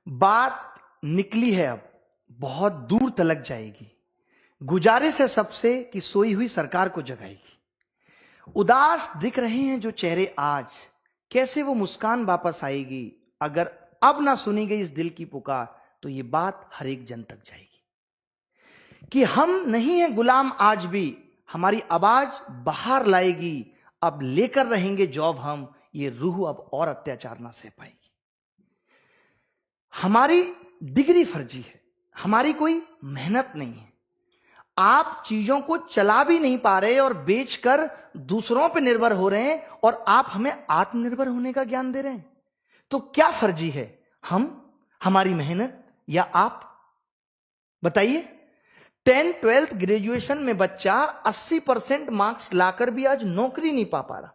बात निकली है, अब बहुत दूर तलक जाएगी। गुजारिश है सबसे कि सोई हुई सरकार को जगाएगी। उदास दिख रहे हैं जो चेहरे आज, कैसे वो मुस्कान वापस आएगी। अगर अब ना सुनी गई इस दिल की पुकार, तो ये बात हर एक जन तक जाएगी कि हम नहीं हैं गुलाम आज भी, हमारी आवाज बाहर लाएगी। अब लेकर रहेंगे जॉब हम, ये रूह अब और अत्याचार ना सह पाएगी। हमारी डिग्री फर्जी है, हमारी कोई मेहनत नहीं है। आप चीजों को चला भी नहीं पा रहे और बेचकर दूसरों पर निर्भर हो रहे हैं, और आप हमें आत्मनिर्भर होने का ज्ञान दे रहे हैं। तो क्या फर्जी है, हम, हमारी मेहनत, या आप? बताइए। 10th 12th ग्रेजुएशन में बच्चा 80% मार्क्स लाकर भी आज नौकरी नहीं पा रहा।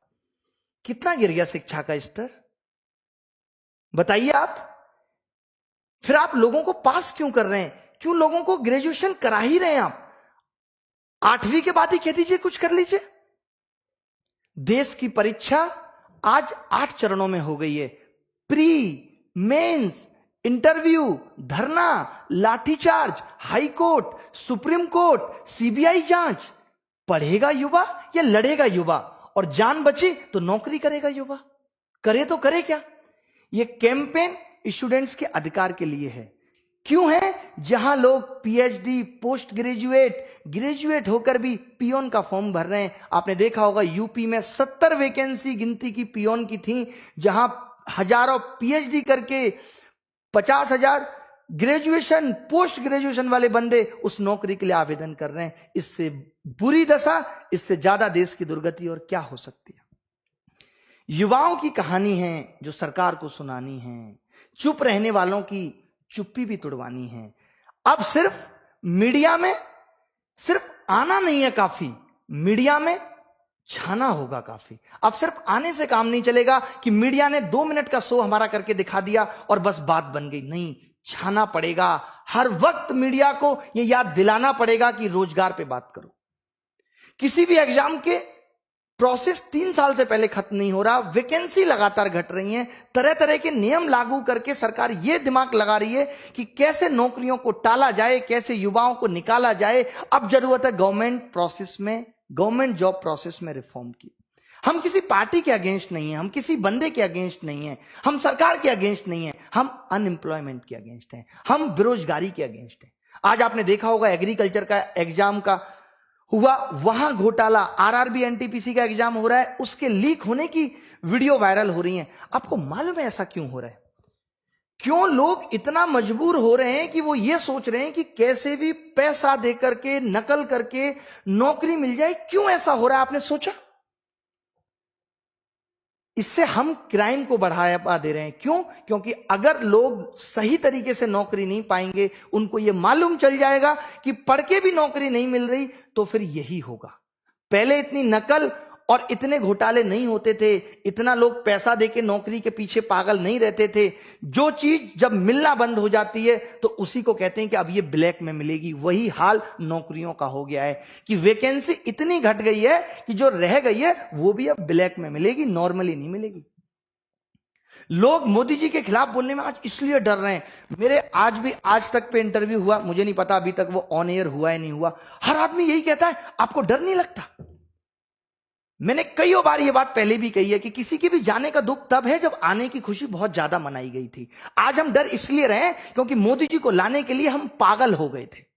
कितना गिर गया शिक्षा का स्तर, बताइए आप। फिर आप लोगों को पास क्यों कर रहे हैं? क्यों लोगों को ग्रेजुएशन करा ही रहे हैं आप? 8वीं के बाद ही कह दीजिए कुछ कर लीजिए। देश की परीक्षा आज 8 चरणों में हो गई है। प्री, मेंस, इंटरव्यू, धरना, लाठीचार्ज, high court, supreme court, CBI जांच। पढ़ेगा युवा या लड़ेगा युवा? और जान बची तो नौकरी करेगा युवा। करे तो करे क्या? यह कैंपेन स्टूडेंट्स के अधिकार के लिए है। क्यों है? जहां लोग पीएचडी, पोस्ट ग्रेजुएट, ग्रेजुएट होकर भी पियोन का फॉर्म भर रहे हैं। आपने देखा होगा यूपी में 70 वैकेंसी गिनती की पियोन की थी, जहां हजारों पीएचडी करके 50,000 ग्रेजुएशन, पोस्ट ग्रेजुएशन वाले बंदे उस नौकरी के लिए आवेदन कर रहे हैं। इससे बुरी दशा, इससे ज्यादा देश की दुर्गति और क्या हो सकती है? युवाओं की कहानी है जो सरकार को सुनानी है। चुप रहने वालों की चुप्पी भी तुड़वानी है। अब सिर्फ मीडिया में सिर्फ आना नहीं है काफी, मीडिया में छाना होगा काफी। अब सिर्फ आने से काम नहीं चलेगा कि मीडिया ने 2 मिनट का शो हमारा करके दिखा दिया और बस बात बन गई। नहीं, छाना पड़ेगा। हर वक्त मीडिया को यह याद दिलाना पड़ेगा कि रोजगार पे बात करो। किसी भी एग्जाम के प्रोसेस 3 साल से पहले खत्म नहीं हो रहा, वैकेंसी लगातार घट रही हैं, तरह तरह के नियम लागू करके सरकार यह दिमाग लगा रही है कि कैसे नौकरियों को टाला जाए, कैसे युवाओं को निकाला जाए। अब जरूरत है गवर्नमेंट प्रोसेस में, गवर्नमेंट जॉब प्रोसेस में रिफॉर्म की। हम किसी पार्टी के अगेंस्ट नहीं है, हम किसी बंदे के अगेंस्ट नहीं है, हम सरकार के अगेंस्ट नहीं है, हम अनएम्प्लॉयमेंट के अगेंस्ट हैं, हम बेरोजगारी के अगेंस्ट हैं। आज आपने देखा होगा एग्रीकल्चर का एग्जाम का हुआ, वहां घोटाला। आरआरबी एनटीपीसी का एग्जाम हो रहा है, उसके लीक होने की वीडियो वायरल हो रही है। आपको मालूम है ऐसा क्यों हो रहा है? क्यों लोग इतना मजबूर हो रहे हैं कि वो ये सोच रहे हैं कि कैसे भी पैसा देकर के, नकल करके नौकरी मिल जाए? क्यों ऐसा हो रहा है, आपने सोचा? इससे हम क्राइम को बढ़ावा दे रहे हैं। क्यों? क्योंकि अगर लोग सही तरीके से नौकरी नहीं पाएंगे, उनको यह मालूम चल जाएगा कि पढ़ के भी नौकरी नहीं मिल रही, तो फिर यही होगा। पहले इतनी नकल और इतने घोटाले नहीं होते थे, इतना लोग पैसा देके नौकरी के पीछे पागल नहीं रहते थे। जो चीज जब मिलना बंद हो जाती है तो उसी को कहते हैं कि अब ये ब्लैक में मिलेगी। वही हाल नौकरियों का हो गया है कि वैकेंसी इतनी घट गई है कि जो रह गई है वो भी अब ब्लैक में मिलेगी, नॉर्मली नहीं मिलेगी। लोग मोदी जी के खिलाफ बोलने में आज इसलिए डर रहे हैं। मेरे आज भी आज तक पे इंटरव्यू हुआ, मुझे नहीं पता अभी तक वो ऑन एयर हुआ है नहीं हुआ, हर आदमी यही कहता है आपको डर नहीं लगता? मैंने कई बार ये बात पहले भी कही है कि किसी के भी जाने का दुख तब है जब आने की खुशी बहुत ज्यादा मनाई गई थी। आज हम डर इसलिए रहे क्योंकि मोदी जी को लाने के लिए हम पागल हो गए थे।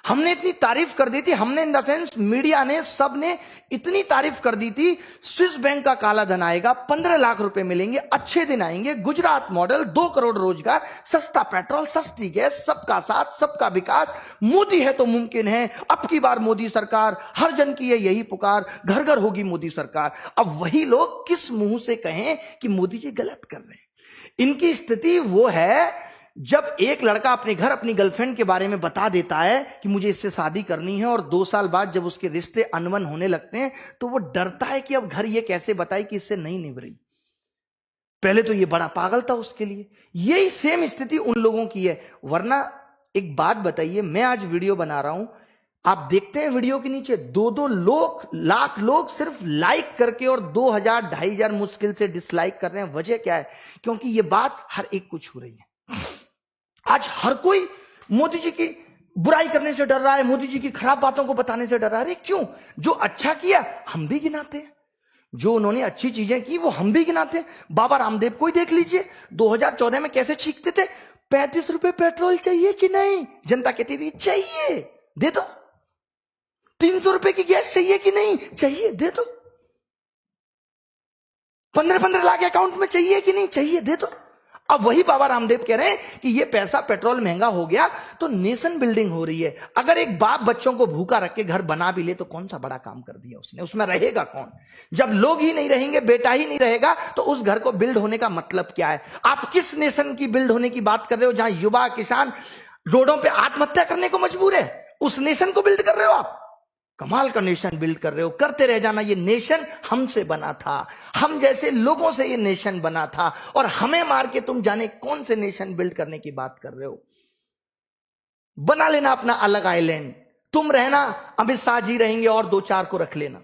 हमने इतनी तारीफ कर दी थी, हमने इन द सेंस मीडिया ने, सबने इतनी तारीफ कर दी थी, स्विस बैंक का काला धन आएगा, 15 लाख रुपए मिलेंगे, अच्छे दिन आएंगे, गुजरात मॉडल, 2 करोड़ रोजगार, सस्ता पेट्रोल, सस्ती गैस, सबका साथ, सबका विकास, मोदी है तो मुमकिन है, अब की बार मोदी सरकार, हर जन की है यही पुकार, घर घर होगी मोदी सरकार। अब वही लोग किस मुंह से कहें कि मोदी जी गलत कर रहे हैं? इनकी स्थिति वो है जब एक लड़का अपने घर अपनी गर्लफ्रेंड के बारे में बता देता है कि मुझे इससे शादी करनी है, और 2 साल बाद जब उसके रिश्ते अनबन होने लगते हैं तो वो डरता है कि अब घर ये कैसे बताए कि इससे नहीं निभ रही। पहले तो ये बड़ा पागल था उसके लिए। यही सेम स्थिति उन लोगों की है। वरना एक बात बताइए, मैं आज वीडियो बना रहा हूं, आप देखते हैं वीडियो के नीचे 2-2 लाख लोग सिर्फ लाइक करके और 2000-2500 मुश्किल से डिसलाइक कर रहे हैं। वजह क्या है? क्योंकि ये बात हर एक को छू रही है। आज हर कोई मोदी जी की बुराई करने से डर रहा है, मोदी जी की खराब बातों को बताने से डर रहा है। अरे क्यों? जो अच्छा किया हम भी गिनाते हैं, जो उन्होंने अच्छी चीजें की वो हम भी गिनाते हैं। बाबा रामदेव को ही देख लीजिए, 2014 में कैसे चीखते थे, 35 रुपए पेट्रोल चाहिए कि नहीं? जनता कहती थी चाहिए, दे दो। 300 रुपए की गैस चाहिए कि नहीं? चाहिए, दे दो। 15-15 लाख अकाउंट में चाहिए कि नहीं? चाहिए, दे दो। अब वही बाबा रामदेव कह रहे हैं कि ये पैसा पेट्रोल महंगा हो गया तो नेशन बिल्डिंग हो रही है। अगर एक बाप बच्चों को भूखा रख के घर बना भी ले तो कौन सा बड़ा काम कर दिया उसने? उसमें रहेगा कौन? जब लोग ही नहीं रहेंगे, बेटा ही नहीं रहेगा, तो उस घर को बिल्ड होने का मतलब क्या है? आप किस नेशन की बिल्ड होने की बात कर रहे हो जहां युवा किसान रोडों पर आत्महत्या करने को मजबूर है? उस नेशन को बिल्ड कर रहे हो आप? कमाल का नेशन बिल्ड कर रहे हो, करते रह जाना। ये नेशन हमसे बना था, हम जैसे लोगों से ये नेशन बना था, और हमें मार के तुम जाने कौन से नेशन बिल्ड करने की बात कर रहे हो। बना लेना अपना अलग आइलैंड, तुम रहना, अमित शाह जी रहेंगे और 2-4 को रख लेना।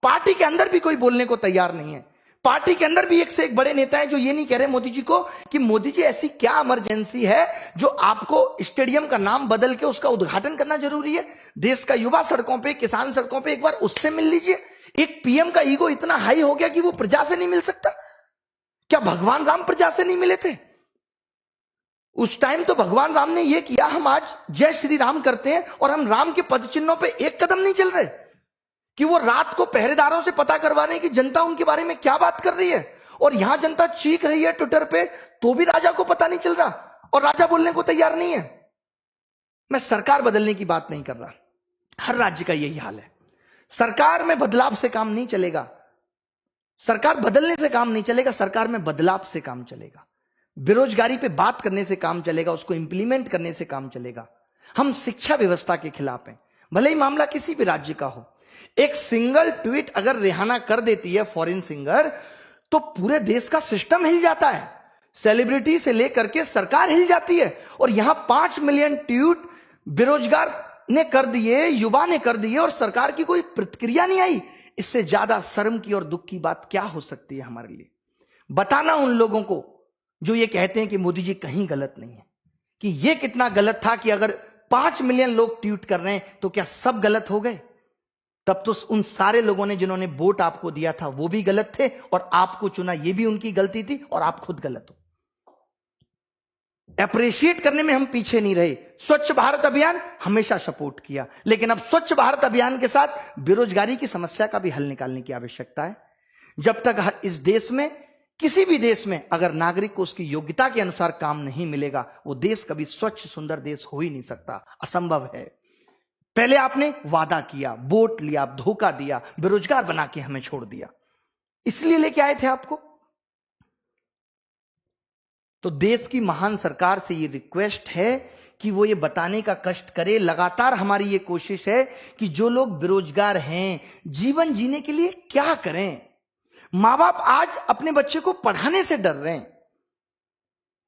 पार्टी के अंदर भी कोई बोलने को तैयार नहीं है। पार्टी के अंदर भी एक से एक बड़े नेता हैं जो ये नहीं कह रहे मोदी जी को कि मोदी जी ऐसी क्या इमरजेंसी है जो आपको स्टेडियम का नाम बदल के उसका उद्घाटन करना जरूरी है। देश का युवा सड़कों पे, किसान सड़कों पे, एक बार उससे मिल लीजिए। एक पीएम का ईगो इतना हाई हो गया कि वो प्रजा से नहीं मिल सकता। क्या भगवान राम प्रजा से नहीं मिले थे? उस टाइम तो भगवान राम ने यह किया, हम आज जय श्री राम करते हैं और हम राम के पद चिन्हों पर एक कदम नहीं चल रहे कि वो रात को पहरेदारों से पता करवा रहे हैं कि जनता उनके बारे में क्या बात कर रही है। और यहां जनता चीख रही है ट्विटर पे, तो भी राजा को पता नहीं चल रहा और राजा बोलने को तैयार नहीं है। मैं सरकार बदलने की बात नहीं कर रहा, हर राज्य का यही हाल है। सरकार में बदलाव से काम नहीं चलेगा, सरकार बदलने से काम नहीं चलेगा, सरकार में बदलाव से काम चलेगा। बेरोजगारी पे बात करने से काम चलेगा, उसको इंप्लीमेंट करने से काम चलेगा। हम शिक्षा व्यवस्था के खिलाफ हैं, भले ही मामला किसी भी राज्य का हो। एक सिंगल ट्वीट अगर रिहाना कर देती है, फॉरेन सिंगर, तो पूरे देश का सिस्टम हिल जाता है। सेलिब्रिटी से लेकर के सरकार हिल जाती है। और यहां 5 मिलियन ट्वीट बेरोजगार ने कर दिए, युवा ने कर दिए, और सरकार की कोई प्रतिक्रिया नहीं आई। इससे ज्यादा शर्म की और दुख की बात क्या हो सकती है हमारे लिए? बताना उन लोगों को जो ये कहते हैं कि मोदी जी कहीं गलत नहीं है, कि ये कितना गलत था कि अगर 5 मिलियन लोग ट्वीट कर रहे हैं तो क्या सब गलत हो गए? तब तो उन सारे लोगों ने जिन्होंने वोट आपको दिया था वो भी गलत थे, और आपको चुना ये भी उनकी गलती थी, और आप खुद गलत हो। अप्रिशिएट करने में हम पीछे नहीं रहे। स्वच्छ भारत अभियान हमेशा सपोर्ट किया, लेकिन अब स्वच्छ भारत अभियान के साथ बेरोजगारी की समस्या का भी हल निकालने की आवश्यकता है। जब तक इस देश में, किसी भी देश में, अगर नागरिक को उसकी योग्यता के अनुसार काम नहीं मिलेगा, वो देश कभी स्वच्छ सुंदर देश हो ही नहीं सकता, असंभव है। पहले आपने वादा किया, वोट लिया, धोखा दिया, बेरोजगार बना के हमें छोड़ दिया, इसलिए लेके आए थे आपको। तो देश की महान सरकार से ये रिक्वेस्ट है कि वो ये बताने का कष्ट करे, लगातार हमारी ये कोशिश है कि जो लोग बेरोजगार हैं, जीवन जीने के लिए क्या करें। मां बाप आज अपने बच्चे को पढ़ाने से डर रहे हैं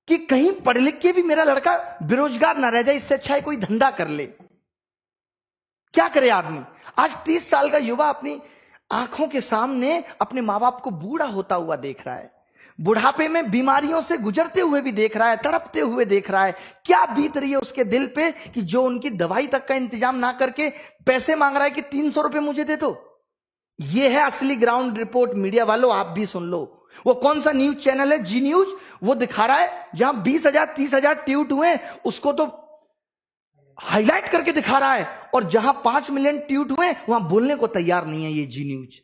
कि कहीं पढ़ लिख के भी मेरा लड़का बेरोजगार ना रह जाए, इससे अच्छा है कोई धंधा कर ले। क्या करे आदमी? आज 30 साल का युवा अपनी आंखों के सामने अपने मां बाप को बूढ़ा होता हुआ देख रहा है, बुढ़ापे में बीमारियों से गुजरते हुए भी देख रहा है, तड़पते हुए देख रहा है। क्या बीत रही है उसके दिल पे कि जो उनकी दवाई तक का इंतजाम ना करके पैसे मांग रहा है कि 300 रुपए मुझे दे दो। ये है असली ग्राउंड रिपोर्ट। मीडिया वालों आप भी सुन लो। वो कौन सा न्यूज चैनल है, जी न्यूज, वो दिखा रहा है जहां 20,000 30,000 ट्वीट हुए, उसको तो हाईलाइट करके दिखा रहा है, और जहां 5 मिलियन ट्वीट हुए वहां बोलने को तैयार नहीं है ये जी न्यूज।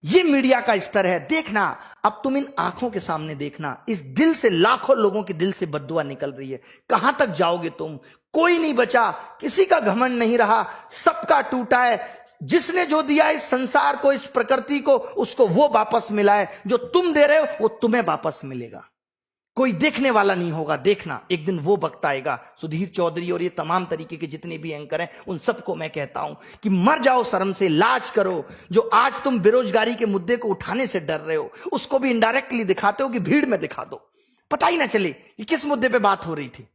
ये मीडिया का स्तर है। देखना, अब तुम इन आंखों के सामने देखना, इस दिल से लाखों लोगों के दिल से बद्दुआ निकल रही है। कहां तक जाओगे तुम? कोई नहीं बचा, किसी का घमंड नहीं रहा, सबका टूटा है। जिसने जो दिया इस संसार को, इस प्रकृति को, उसको वो वापस मिला है। जो तुम दे रहे हो वो तुम्हें वापस मिलेगा। कोई देखने वाला नहीं होगा। देखना, एक दिन वो वक्त आएगा। सुधीर चौधरी और ये तमाम तरीके के जितने भी एंकर हैं, उन सबको मैं कहता हूं कि मर जाओ शर्म से, लाज करो। जो आज तुम बेरोजगारी के मुद्दे को उठाने से डर रहे हो, उसको भी इनडायरेक्टली दिखाते हो कि भीड़ में दिखा दो, पता ही ना चले कि किस मुद्दे पे बात हो रही थी।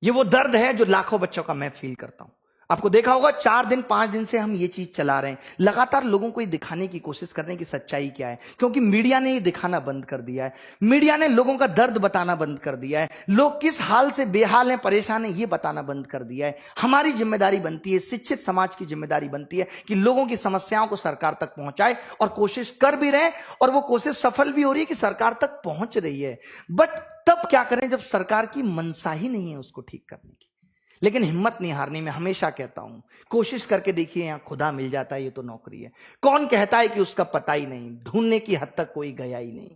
ये वो दर्द है जो लाखों बच्चों का मैं फील करता हूं। आपको देखा होगा 4 दिन 5 दिन से हम ये चीज चला रहे हैं, लगातार लोगों को ये दिखाने की कोशिश कर रहे हैं कि सच्चाई क्या है, क्योंकि मीडिया ने ये दिखाना बंद कर दिया है। मीडिया ने लोगों का दर्द बताना बंद कर दिया है, लोग किस हाल से बेहाल हैं, परेशान हैं, ये बताना बंद कर दिया है। हमारी जिम्मेदारी बनती है, शिक्षित समाज की जिम्मेदारी बनती है कि लोगों की समस्याओं को सरकार तक पहुंचाए, और कोशिश कर भी रहे हैं, और वो कोशिश सफल भी हो रही है कि सरकार तक पहुंच रही है। बट तब क्या करें जब सरकार की मंशा ही नहीं है उसको ठीक करने की। लेकिन हिम्मत नहीं हारनी, मैं हमेशा कहता हूं, कोशिश करके देखिए, यहां खुदा मिल जाता है, ये तो नौकरी है। कौन कहता है कि उसका पता ही नहीं, ढूंढने की हद तक कोई गया ही नहीं,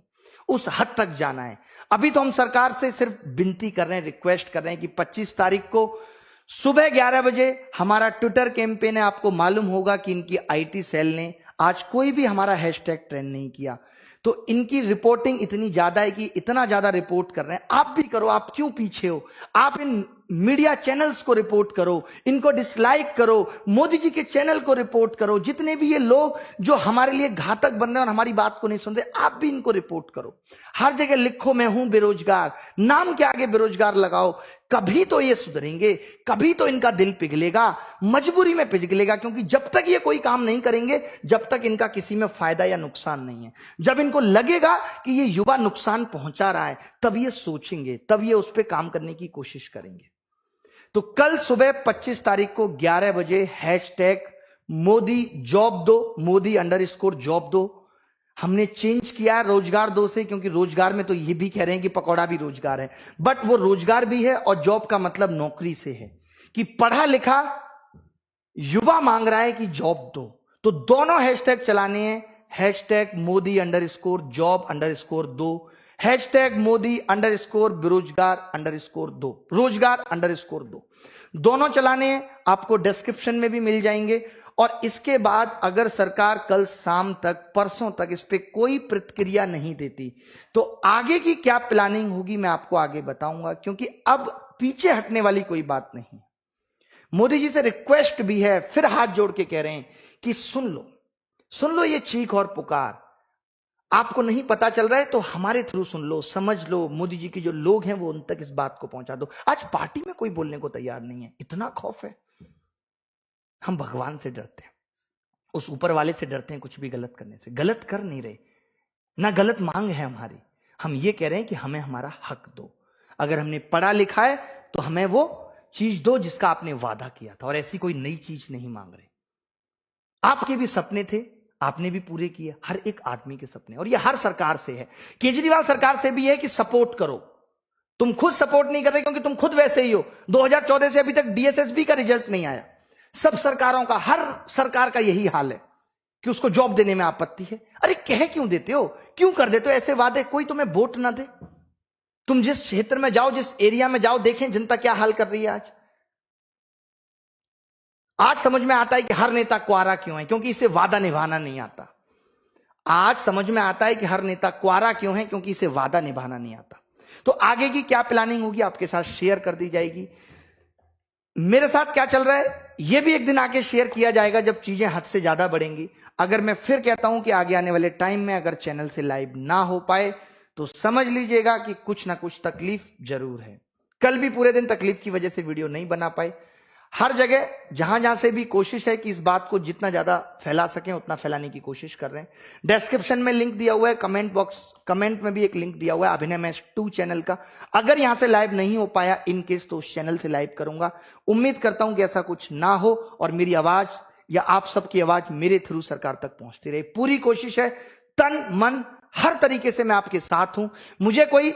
उस हद तक जाना है। अभी तो हम सरकार से सिर्फ विनती कर रहे हैं, रिक्वेस्ट कर रहे हैं कि 25 तारीख को सुबह 11 बजे हमारा ट्विटर कैंपेन है। आपको मालूम होगा कि इनकी आईटी सेल ने आज कोई भी हमारा हैशटैग ट्रेंड नहीं किया, तो इनकी रिपोर्टिंग इतनी ज्यादा है कि इतना ज्यादा रिपोर्ट कर रहे हैं। आप भी करो, आप क्यों पीछे हो? आप इन मीडिया चैनल्स को रिपोर्ट करो, इनको डिसलाइक करो, मोदी जी के चैनल को रिपोर्ट करो। जितने भी ये लोग जो हमारे लिए घातक बन रहे हैं और हमारी बात को नहीं सुन रहे, आप भी इनको रिपोर्ट करो। हर जगह लिखो मैं हूं बेरोजगार, नाम के आगे बेरोजगार लगाओ। कभी तो ये सुधरेंगे, कभी तो इनका दिल पिघलेगा, मजबूरी में पिघलेगा, क्योंकि जब तक ये कोई काम नहीं करेंगे, जब तक इनका किसी में फायदा या नुकसान नहीं है। जब इनको लगेगा कि ये युवा नुकसान पहुंचा रहा है, तब ये सोचेंगे, तब ये उस पर काम करने की कोशिश करेंगे। तो कल सुबह 25 तारीख को 11 बजे हैशटैग मोदी जॉब दो, मोदी _जॉब दो, हमने चेंज किया है रोजगार दो से, क्योंकि रोजगार में तो ये भी कह रहे हैं कि पकौड़ा भी रोजगार है, बट वो रोजगार भी है और जॉब का मतलब नौकरी से है, कि पढ़ा लिखा युवा मांग रहा है कि जॉब दो। तो दोनों हैशटैग चलाने हैं, hashtag Modi _job _2, hashtag Modi _बेरोजगार _2, रोजगार _2, दोनों चलाने हैं। आपको डिस्क्रिप्शन में भी मिल जाएंगे। और इसके बाद अगर सरकार कल शाम तक, परसों तक इस पे कोई प्रतिक्रिया नहीं देती, तो आगे की क्या प्लानिंग होगी मैं आपको आगे बताऊंगा, क्योंकि अब पीछे हटने वाली कोई बात नहीं। मोदी जी से रिक्वेस्ट भी है, फिर हाथ जोड़ के कह रहे हैं कि सुन लो ये चीख और पुकार। आपको नहीं पता चल रहा है तो हमारे थ्रू सुन लो, समझ लो। मोदी जी के जो लोग हैं वो उन तक इस बात को पहुंचा दो। आज पार्टी में कोई बोलने को तैयार नहीं है, इतना खौफ है। हम भगवान से डरते हैं, उस ऊपर वाले से डरते हैं कुछ भी गलत करने से। गलत कर नहीं रहे, ना गलत मांग है हमारी। हम ये कह रहे हैं कि हमें हमारा हक दो। अगर हमने पढ़ा लिखा है तो हमें वो चीज दो जिसका आपने वादा किया था, और ऐसी कोई नई चीज नहीं मांग रहे। आपके भी सपने थे, आपने भी पूरे किए, हर एक आदमी के सपने। और ये हर सरकार से है, केजरीवाल सरकार से भी है कि सपोर्ट करो। तुम खुद सपोर्ट नहीं करते क्योंकि तुम खुद वैसे ही हो। 2014 से अभी तक डीएसएसबी का रिजल्ट नहीं आया। सब सरकारों का, हर सरकार का यही हाल है कि उसको जॉब देने में आपत्ति है। अरे कह क्यों देते हो, क्यों कर देते हो ऐसे वादे? कोई तुम्हें वोट ना दे। तुम जिस क्षेत्र में जाओ, जिस एरिया में जाओ, देखें जनता क्या हाल कर रही है आज समझ में आता है कि हर नेता क्वारा क्यों है, क्योंकि इसे वादा निभाना नहीं आता। आज समझ में आता है कि हर नेता क्वारा क्यों है, क्योंकि इसे वादा निभाना नहीं आता। तो आगे की क्या प्लानिंग होगी आपके साथ शेयर कर दी जाएगी। मेरे साथ क्या चल रहा है यह भी एक दिन आके शेयर किया जाएगा जब चीजें हद से ज्यादा बढ़ेंगी। अगर मैं फिर कहता हूं कि आगे आने वाले टाइम में अगर चैनल से लाइव ना हो पाए तो समझ लीजिएगा कि कुछ ना कुछ तकलीफ जरूर है। कल भी पूरे दिन तकलीफ की वजह से वीडियो नहीं बना पाए। हर जगह जहां जहां से भी कोशिश है कि इस बात को जितना ज्यादा फैला सकें उतना फैलाने की कोशिश कर रहे हैं। डिस्क्रिप्शन में लिंक दिया हुआ है, कमेंट में भी एक लिंक दिया हुआ है अभिनय मैच 2 चैनल का। अगर यहां से लाइव नहीं हो पाया इन केस तो उस चैनल से लाइव करूंगा। उम्मीद करता हूं कि ऐसा कुछ ना हो और मेरी आवाज या आप सबकी आवाज मेरे थ्रू सरकार तक पहुंचती रहे। पूरी कोशिश है, तन मन हर तरीके से मैं आपके साथ हूं। मुझे कोई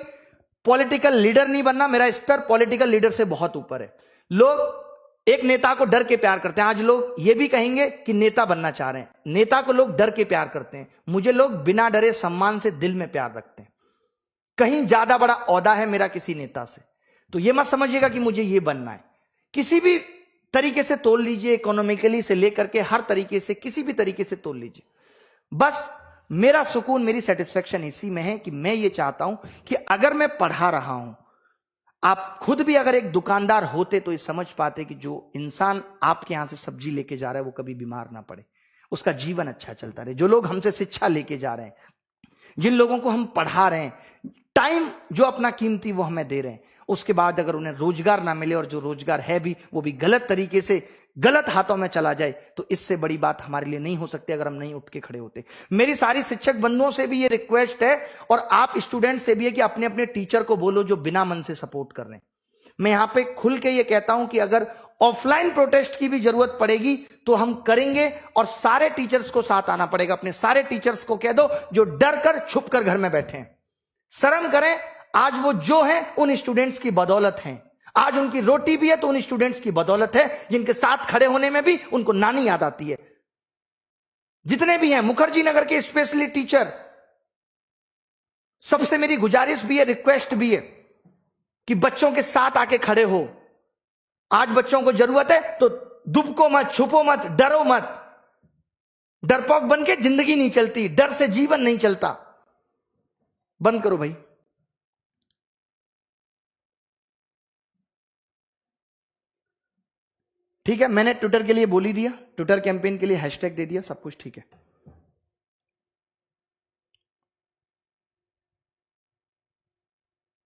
पॉलिटिकल लीडर नहीं बनना, मेरा स्तर पॉलिटिकल लीडर से बहुत ऊपर है। लोग एक नेता को डर के प्यार करते हैं। आज लोग ये भी कहेंगे कि नेता बनना चाह रहे हैं, नेता को लोग डर के प्यार करते हैं। मुझे लोग बिना डरे सम्मान से दिल में प्यार रखते हैं। कहीं ज्यादा बड़ा औहदा है मेरा किसी नेता से, तो यह मत समझिएगा कि मुझे यह बनना है। किसी भी तरीके से तोल लीजिए, इकोनॉमिकली से लेकर के हर तरीके से, किसी भी तरीके से तोल लीजिए। बस मेरा सुकून, मेरी सेटिस्फेक्शन इसी में है कि मैं ये चाहता हूं कि अगर मैं पढ़ा रहा हूं, आप खुद भी अगर एक दुकानदार होते तो ये समझ पाते कि जो इंसान आपके यहां से सब्जी लेके जा रहा है वो कभी बीमार ना पड़े, उसका जीवन अच्छा चलता रहे। जो लोग हमसे शिक्षा लेके जा रहे हैं, जिन लोगों को हम पढ़ा रहे हैं, टाइम जो अपना कीमती वो हमें दे रहे हैं, उसके बाद अगर उन्हें रोजगार ना मिले और जो रोजगार है भी वो भी गलत तरीके से गलत हाथों में चला जाए, तो इससे बड़ी बात हमारे लिए नहीं हो सकती अगर हम नहीं उठ के खड़े होते। मेरी सारी शिक्षक बंधुओं से भी ये रिक्वेस्ट है और आप स्टूडेंट से भी है कि अपने अपने टीचर को बोलो जो बिना मन से सपोर्ट कर रहे हैं। मैं यहां पे खुल के ये कहता हूं कि अगर ऑफलाइन प्रोटेस्ट की भी जरूरत पड़ेगी तो हम करेंगे और सारे टीचर्स को साथ आना पड़ेगा। अपने सारे टीचर्स को कह दो जो डर कर छुप कर घर में बैठे हैं, शर्म करें। आज वो जो है उन स्टूडेंट्स की बदौलत हैं, आज उनकी रोटी भी है तो उन स्टूडेंट्स की बदौलत है जिनके साथ खड़े होने में भी उनको नानी याद आती है। जितने भी हैं मुखर्जी नगर के स्पेशली टीचर, सबसे मेरी गुजारिश भी है, रिक्वेस्ट भी है कि बच्चों के साथ आके खड़े हो। आज बच्चों को जरूरत है तो दुबको मत, छुपो मत, डरो मत। डरपोक बन के जिंदगी नहीं चलती, डर से जीवन नहीं चलता। बंद करो भाई। ठीक है, मैंने ट्विटर के लिए बोल ही दिया, ट्विटर कैंपेन के लिए हैशटैग दे दिया, सब कुछ ठीक है।